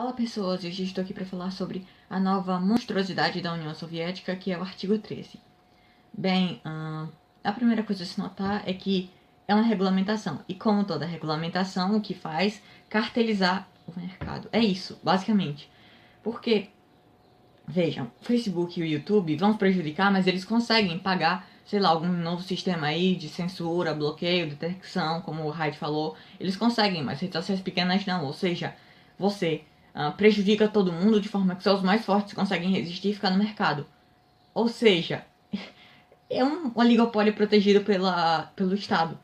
Olá pessoas, hoje estou aqui para falar sobre a nova monstruosidade da União Soviética, que é o artigo 13. Bem, a primeira coisa a se notar é que é uma regulamentação, e como toda regulamentação, o que faz? Cartelizar o mercado. É isso, basicamente. Porque, vejam, o Facebook e o YouTube vão prejudicar, mas eles conseguem pagar, sei lá, algum novo sistema aí de censura, bloqueio, detecção, como o Hyde falou. Eles conseguem, mas redes sociais pequenas não, ou seja, você prejudica todo mundo de forma que só os mais fortes conseguem resistir e ficar no mercado. Ou seja, é um oligopólio protegido pelo Estado.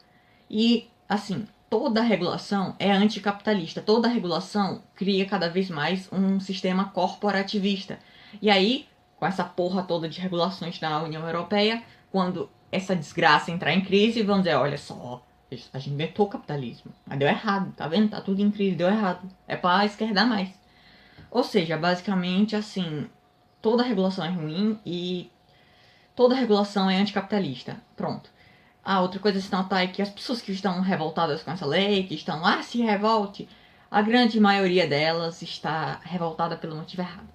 E, assim, toda regulação é anticapitalista. Toda regulação cria cada vez mais um sistema corporativista. E aí, com essa porra toda de regulações da União Europeia, quando essa desgraça entrar em crise, vão dizer, olha só, a gente inventou o capitalismo, mas deu errado, tá vendo? Tá tudo em crise, deu errado. É pra esquerdar mais. Ou seja, basicamente, assim, toda regulação é ruim e toda regulação é anticapitalista. Pronto. Outra coisa a se notar é que as pessoas que estão revoltadas com essa lei, que estão, se revolte, a grande maioria delas está revoltada pelo motivo errado.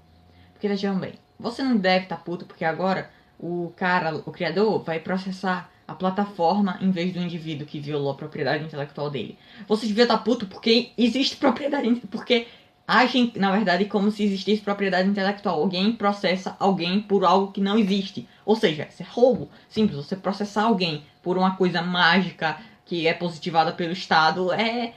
Porque vejam bem, você não deve estar puto porque agora o cara, o criador, vai processar a plataforma em vez do indivíduo que violou a propriedade intelectual dele. Você devia estar puto porque existe propriedade, porque agem, na verdade, como se existisse propriedade intelectual. Alguém processa alguém por algo que não existe. Ou seja, isso é roubo. Simples, você processar alguém por uma coisa mágica que é positivada pelo Estado é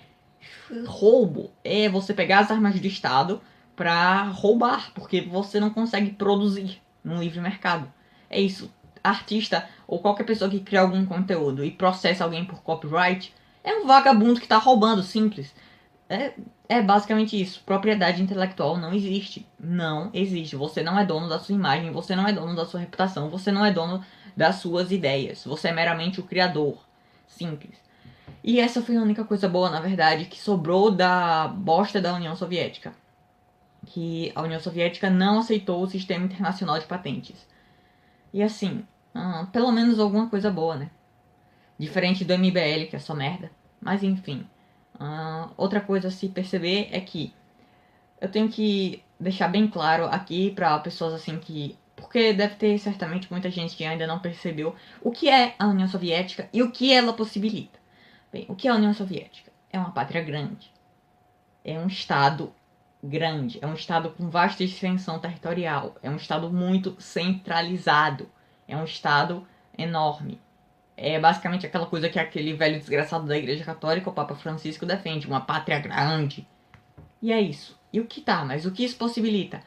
roubo. É você pegar as armas do Estado para roubar, porque você não consegue produzir no livre mercado. É isso. Artista ou qualquer pessoa que cria algum conteúdo e processa alguém por copyright é um vagabundo que está roubando, simples. É basicamente isso. Propriedade intelectual não existe. Não existe. Você não é dono da sua imagem, você não é dono da sua reputação, você não é dono das suas ideias. Você é meramente o criador. Simples. E essa foi a única coisa boa, na verdade, que sobrou da bosta da União Soviética. Que a União Soviética não aceitou o sistema internacional de patentes. E assim, pelo menos alguma coisa boa, né? Diferente do MBL, que é só merda. Mas enfim. Outra coisa a se perceber é que eu tenho que deixar bem claro aqui para pessoas assim que. Porque deve ter certamente muita gente que ainda não percebeu o que é a União Soviética e o que ela possibilita. Bem, o que é a União Soviética? É uma pátria grande. É um estado grande. É um estado com vasta extensão territorial. É um estado muito centralizado. É um estado enorme. É basicamente aquela coisa que aquele velho desgraçado da Igreja Católica, o Papa Francisco, defende. Uma pátria grande. E é isso. E o que tá? Mas o que isso possibilita?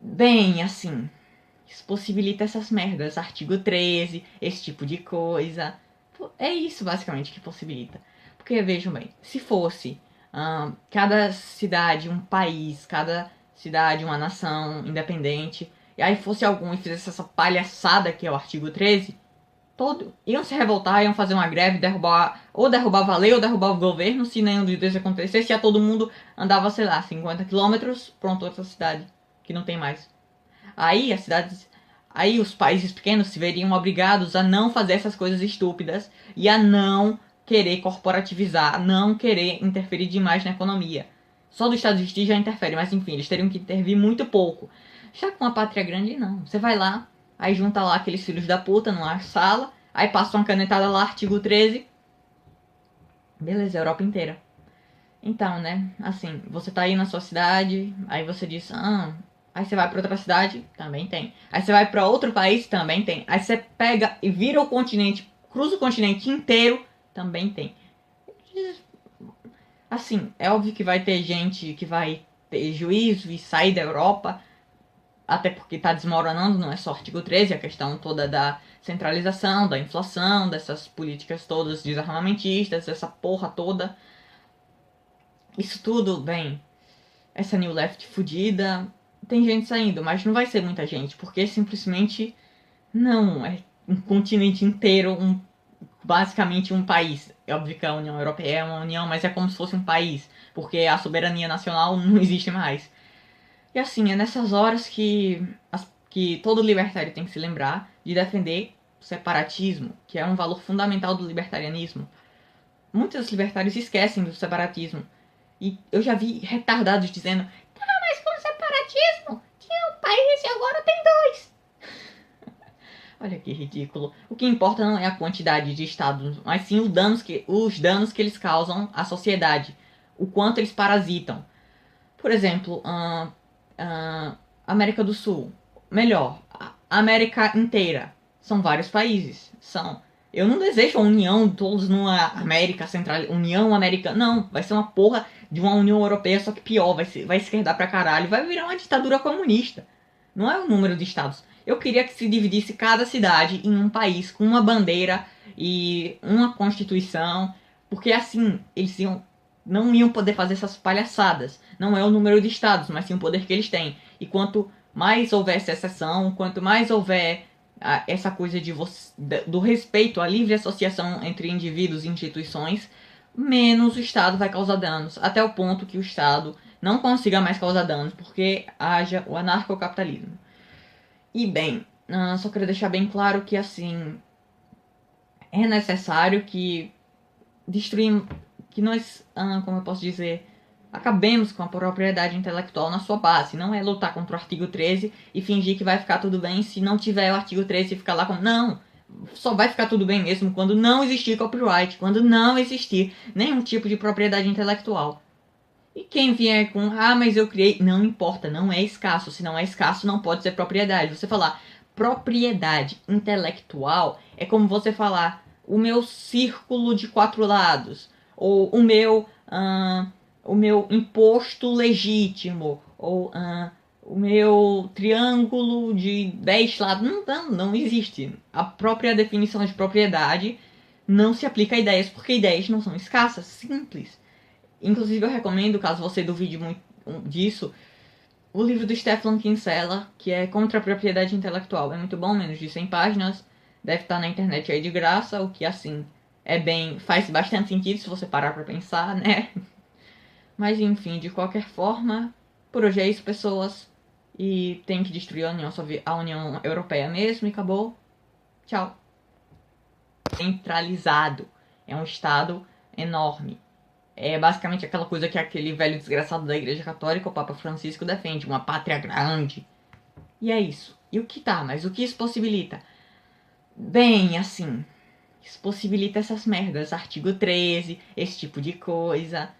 Bem, assim, isso possibilita essas merdas. Artigo 13, esse tipo de coisa. É isso basicamente que possibilita. Porque vejam bem, se fosse cada cidade um país, cada cidade uma nação independente, e aí fosse algum e fizesse essa palhaçada que é o artigo 13, todo iam se revoltar, iam fazer uma greve, derrubar a lei ou derrubar o governo. Se nenhum dos dois acontecesse, ia todo mundo andava, sei lá, 50 quilômetros, pronto, outra cidade que não tem mais. Aí as cidades, aí os países pequenos se veriam obrigados a não fazer essas coisas estúpidas e a não querer corporativizar, a não querer interferir demais na economia. Só do Estado existir já interfere, mas enfim, eles teriam que intervir muito pouco. Já com a pátria grande, não. Você vai lá, aí junta lá aqueles filhos da puta numa sala, aí passa uma canetada lá, artigo 13. Beleza, Europa inteira. Então, né, assim, você tá aí na sua cidade, aí você diz, aí você vai pra outra cidade, também tem. Aí você vai pra outro país, também tem. Aí você pega e vira o continente, cruza o continente inteiro, também tem. Assim, é óbvio que vai ter gente que vai ter juízo e sair da Europa, até porque tá desmoronando, não é só o artigo 13, a questão toda da centralização, da inflação, dessas políticas todas desarmamentistas, essa porra toda. Isso tudo, bem, essa New Left fudida, tem gente saindo, mas não vai ser muita gente, porque simplesmente não é um continente inteiro, basicamente um país. É óbvio que a União Europeia é uma união, mas é como se fosse um país, porque a soberania nacional não existe mais. E assim, é nessas horas que todo libertário tem que se lembrar de defender o separatismo, que é um valor fundamental do libertarianismo. Muitos libertários esquecem do separatismo. E eu já vi retardados dizendo: separatismo. Tinha um país e agora tem dois. Olha que ridículo. O que importa não é a quantidade de estados, mas sim os danos que eles causam à sociedade. O quanto eles parasitam. Por exemplo, América do Sul. Melhor, a América inteira. São vários países. Eu não desejo a união todos numa América Central. União Americana. Não, vai ser uma porra de uma União Europeia, só que pior. Vai esquerdar pra caralho. Vai virar uma ditadura comunista. Não é o número de estados. Eu queria que se dividisse cada cidade em um país com uma bandeira e uma constituição. Porque assim, não iam poder fazer essas palhaçadas. Não é o número de estados, mas sim o poder que eles têm. E quanto mais houver secessão, quanto mais houver essa coisa do respeito à livre associação entre indivíduos e instituições, menos o Estado vai causar danos. Até o ponto que o Estado não consiga mais causar danos, porque haja o anarcocapitalismo. E bem, só queria deixar bem claro que assim é necessário que que nós, como eu posso dizer, acabemos com a propriedade intelectual na sua base. Não é lutar contra o artigo 13 e fingir que vai ficar tudo bem se não tiver o artigo 13 e ficar lá com... Não! Só vai ficar tudo bem mesmo quando não existir copyright, quando não existir nenhum tipo de propriedade intelectual. E quem vier com, mas eu criei, não importa, não é escasso. Se não é escasso, não pode ser propriedade. Você falar propriedade intelectual é como você falar o meu círculo de 4 lados, ou o meu imposto legítimo, ou o meu triângulo de 10 lados. Não existe. A própria definição de propriedade não se aplica a ideias, porque ideias não são escassas, simples. Inclusive eu recomendo, caso você duvide muito disso, o livro do Stefan Kinsella, que é Contra a Propriedade Intelectual. É muito bom, menos de 100 páginas. Deve estar na internet aí de graça, o que assim faz bastante sentido se você parar pra pensar, né? Mas enfim, de qualquer forma, por hoje é isso, pessoas. E tem que destruir a União Europeia mesmo e acabou. Tchau. Centralizado. É um estado enorme. É basicamente aquela coisa que aquele velho desgraçado da Igreja Católica, o Papa Francisco, defende. Uma pátria grande. E é isso. E o que tá? Mas o que isso possibilita? Bem, assim... Isso possibilita essas merdas. Artigo 13, esse tipo de coisa.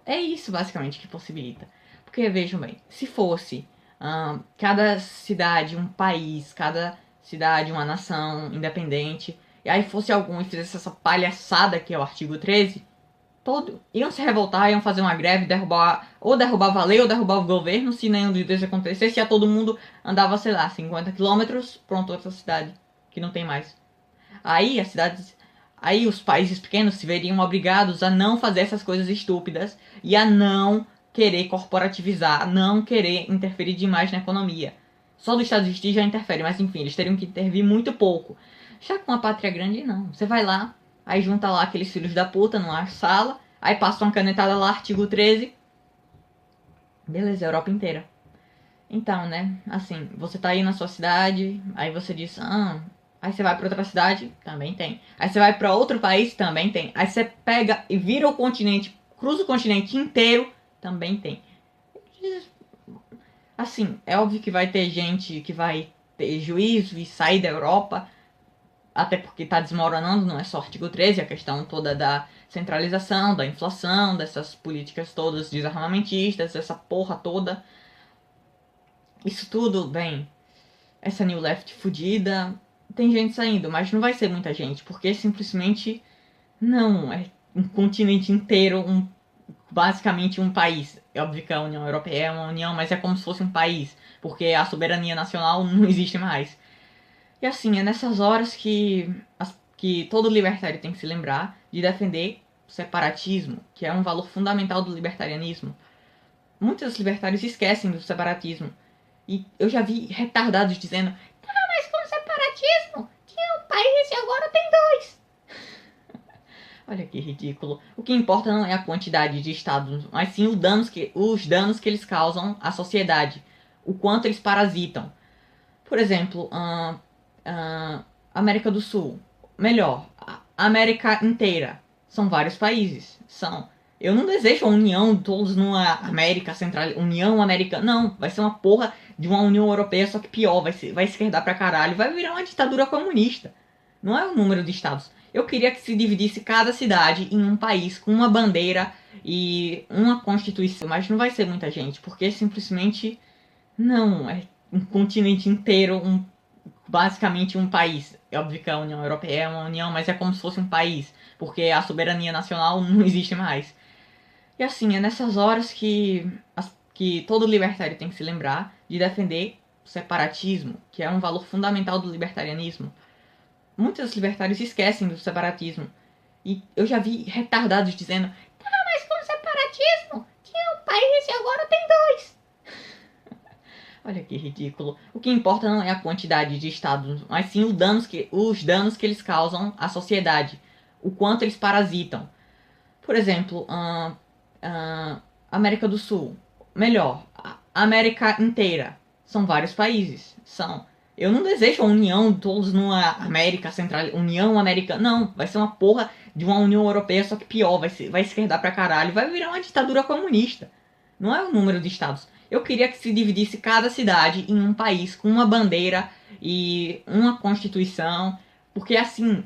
É isso, basicamente, que possibilita. Porque, vejam bem, se fosse cada cidade um país, cada cidade uma nação independente, e aí fosse algum e fizesse essa palhaçada que é o artigo 13... iam se revoltar, iam fazer uma greve, derrubava a lei ou derrubava o governo. Se nenhum dos dois acontecesse, já todo mundo andava, sei lá, 50 quilômetros, pronto, outra cidade, que não tem mais. Aí os países pequenos se veriam obrigados a não fazer essas coisas estúpidas e a não querer corporativizar, a não querer interferir demais na economia. Só do Estado existir já interfere, mas enfim, eles teriam que intervir muito pouco. Já com a pátria grande, não. Você vai lá, aí junta lá aqueles filhos da puta numa sala, aí passa uma canetada lá, artigo 13. Beleza, Europa inteira. Então, né, assim, você tá aí na sua cidade, aí você diz, aí você vai pra outra cidade, também tem. Aí você vai pra outro país, também tem. Aí você pega e vira o continente, cruza o continente inteiro, também tem. Assim, é óbvio que vai ter gente que vai ter juízo e sair da Europa, até porque tá desmoronando, não é só artigo 13, a questão toda da centralização, da inflação, dessas políticas todas desarmamentistas, essa porra toda. Isso tudo, bem, essa New Left fudida, tem gente saindo, mas não vai ser muita gente, porque simplesmente não é um continente inteiro, basicamente um país. É óbvio que a União Europeia é uma união, mas é como se fosse um país, porque a soberania nacional não existe mais. E assim, é nessas horas que todo libertário tem que se lembrar de defender o separatismo, que é um valor fundamental do libertarianismo. Muitos libertários esquecem do separatismo. E eu já vi retardados dizendo: mas com separatismo tinha um país e agora tem dois. Olha que ridículo. O que importa não é a quantidade de estados, mas sim os danos que eles causam à sociedade. O quanto eles parasitam. Por exemplo, América do Sul. Melhor, a América inteira. São vários países. Eu não desejo a união todos numa América Central, União Americana. Não, vai ser uma porra de uma União Europeia, só que pior, vai esquerdar pra caralho, vai virar uma ditadura comunista. Não é o número de estados. Eu queria que se dividisse cada cidade em um país com uma bandeira e uma constituição, mas não vai ser muita gente, porque simplesmente não, é um continente inteiro, basicamente um país. É óbvio que a União Europeia é uma união, mas é como se fosse um país, porque a soberania nacional não existe mais. E assim, é nessas horas que todo libertário tem que se lembrar de defender o separatismo, que é um valor fundamental do libertarianismo. Muitos libertários esquecem do separatismo. E eu já vi retardados dizendo: "Tá, mas com o separatismo tinha um país e agora tem dois." Olha que ridículo. O que importa não é a quantidade de estados, mas sim os danos que eles causam à sociedade. O quanto eles parasitam. Por exemplo, América do Sul. Melhor, a América inteira. São vários países. Eu não desejo a união todos numa América Central, União Americana. Não, vai ser uma porra de uma União Europeia, só que pior, vai esquerdar pra caralho, vai virar uma ditadura comunista. Não é o número de estados. Eu queria que se dividisse cada cidade em um país com uma bandeira e uma constituição, porque assim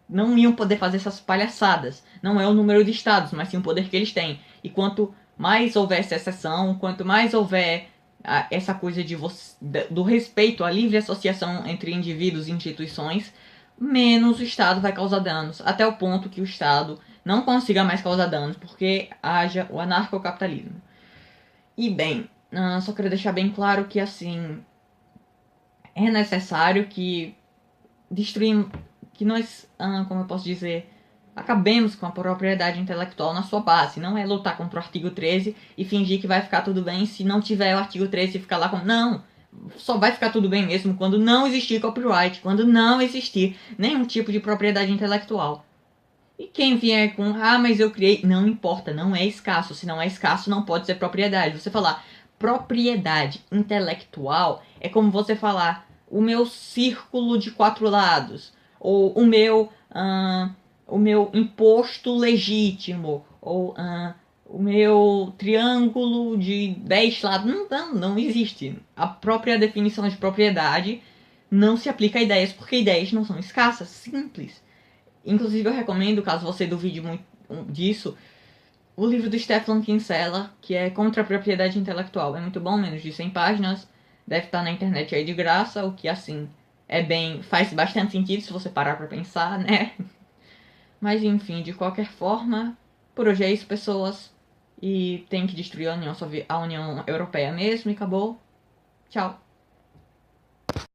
não iam poder fazer essas palhaçadas. Não é o número de estados, mas sim o poder que eles têm. E quanto mais houver secessão, quanto mais houver essa coisa do respeito à livre associação entre indivíduos e instituições, menos o Estado vai causar danos, até o ponto que o Estado não consiga mais causar danos, porque haja o anarcocapitalismo. E bem, só quero deixar bem claro que assim é necessário que que nós, como eu posso dizer, acabemos com a propriedade intelectual na sua base. Não é lutar contra o artigo 13 e fingir que vai ficar tudo bem se não tiver o artigo 13 e ficar lá com... Não! Só vai ficar tudo bem mesmo quando não existir copyright, quando não existir nenhum tipo de propriedade intelectual. E quem vier com, mas eu criei... Não importa, não é escasso. Se não é escasso, não pode ser propriedade. Você falar propriedade intelectual é como você falar o meu círculo de 4 lados, ou o meu imposto legítimo, ou o meu triângulo de 10 lados. Não existe. A própria definição de propriedade não se aplica a ideias, porque ideias não são escassas, simples. Inclusive eu recomendo, caso você duvide muito disso, o livro do Stefan Kinsella, que é Contra a Propriedade Intelectual. É muito bom, menos de 100 páginas, deve estar na internet aí de graça, o que assim faz bastante sentido se você parar pra pensar, né? Mas enfim, de qualquer forma, por hoje é isso, pessoas. E tem que destruir a União Europeia mesmo e acabou. Tchau.